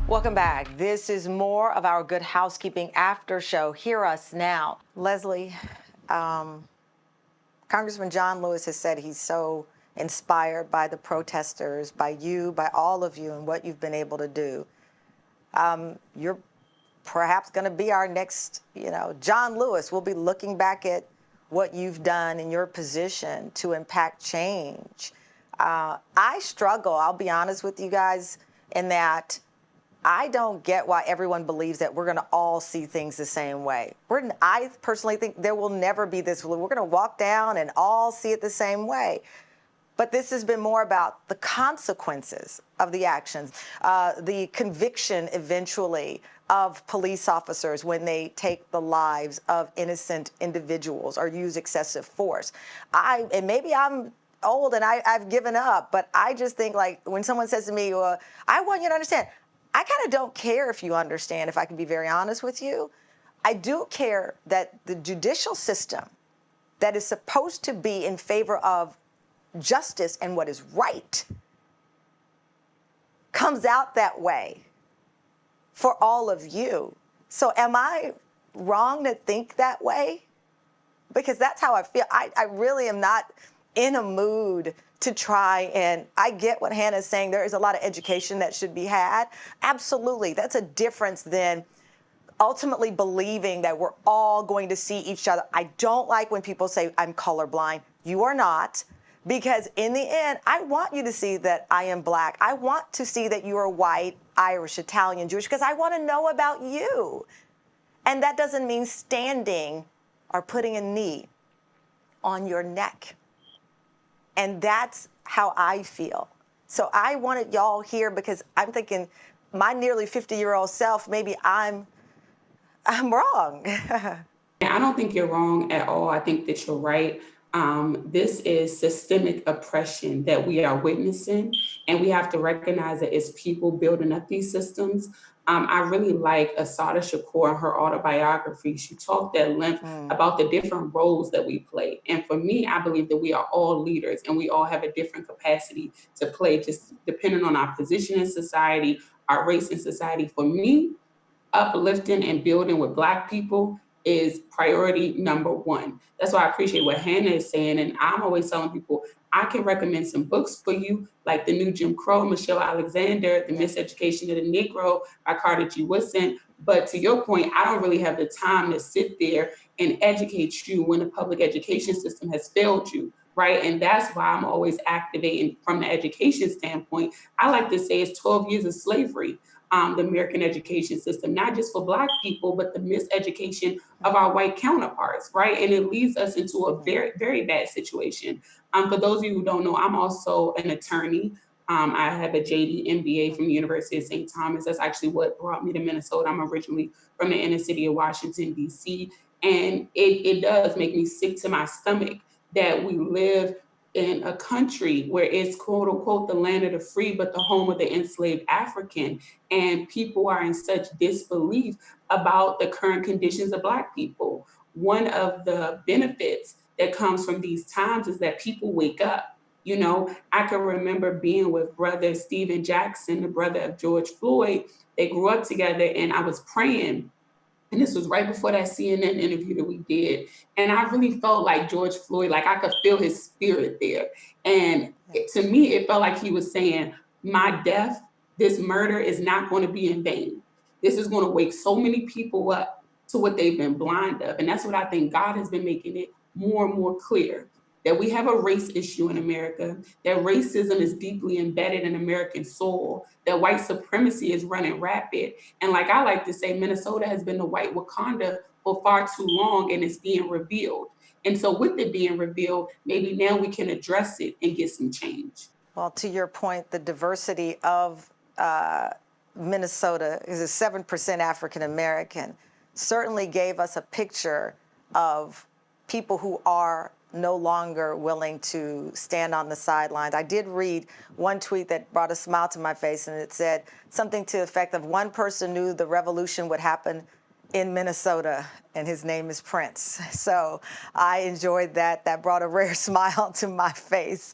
Welcome back. This is more of our Good Housekeeping after show. Hear us now. Leslie, Congressman John Lewis has said he's so inspired by the protesters, by you, by all of you, and what you've been able to do. You're perhaps going to be our next, John Lewis. We'll be looking back at what you've done in your position to impact change. I struggle, I'll be honest with you guys, in that I don't get why everyone believes that we're going to all see things the same way. I personally think there will never be this. We're going to walk down and all see it the same way. But this has been more about the consequences of the actions, the conviction eventually of police officers when they take the lives of innocent individuals or use excessive force. And maybe I'm old and I've given up, but I just think, like, when someone says to me, I want you to understand, I kind of don't care if you understand, if I can be very honest with you. I do care that the judicial system that is supposed to be in favor of justice and what is right comes out that way for all of you. So am I wrong to think that way? Because that's how I feel. I really am not in a mood to try, and I get what Hannah's saying. There is a lot of education that should be had. Absolutely. That's a difference than ultimately believing that we're all going to see each other. I don't like when people say I'm colorblind. You are not, because in the end, I want you to see that I am Black. I want to see that you are white, Irish, Italian, Jewish, because I want to know about you. And that doesn't mean standing or putting a knee on your neck. And that's how I feel. So I wanted y'all here because I'm thinking my nearly 50-year-old self, maybe I'm wrong. I don't think you're wrong at all. I think that you're right. This is systemic oppression that we are witnessing, and we have to recognize that it's people building up these systems. I really like Assata Shakur in her autobiography. She talked at length about the different roles that we play. And for me, I believe that we are all leaders and we all have a different capacity to play, just depending on our position in society, our race in society. For me, uplifting and building with Black people is priority number one. That's why I appreciate what Hannah is saying. And I'm always telling people, I can recommend some books for you, like The New Jim Crow, Michelle Alexander, The Miseducation of the Negro by Carter G. Woodson. But to your point, I don't really have the time to sit there and educate you when the public education system has failed you, right? And that's why I'm always activating from the education standpoint. I like to say it's 12 years of slavery. The American education system, not just for Black people, but the miseducation of our white counterparts, right? And it leads us into a very, very bad situation. For those of you who don't know, I'm also an attorney. I have a JD MBA from the University of St. Thomas. That's actually what brought me to Minnesota. I'm originally from the inner city of Washington, D.C. And it does make me sick to my stomach that we live in a country where it's quote unquote the land of the free, but the home of the enslaved African. And people are in such disbelief about the current conditions of Black people. One of the benefits that comes from these times is that people wake up. You know, I can remember being with brother Stephen Jackson, the brother of George Floyd. They grew up together, and I was praying. And this was right before that CNN interview that we did. And I really felt like George Floyd, like I could feel his spirit there. And to me, it felt like he was saying, my death, this murder is not going to be in vain. This is going to wake so many people up to what they've been blind of. And that's what I think God has been making it more and more clear, that we have a race issue in America, that racism is deeply embedded in American soul, that white supremacy is running rapid. And like I like to say, Minnesota has been the white Wakanda for far too long, and it's being revealed. And so with it being revealed, maybe now we can address it and get some change. Well, to your point, the diversity of Minnesota is a 7% African American, certainly gave us a picture of people who are no longer willing to stand on the sidelines. I did read one tweet that brought a smile to my face, and it said something to the effect of one person knew the revolution would happen in Minnesota, and his name is Prince. So I enjoyed that. That brought a rare smile to my face.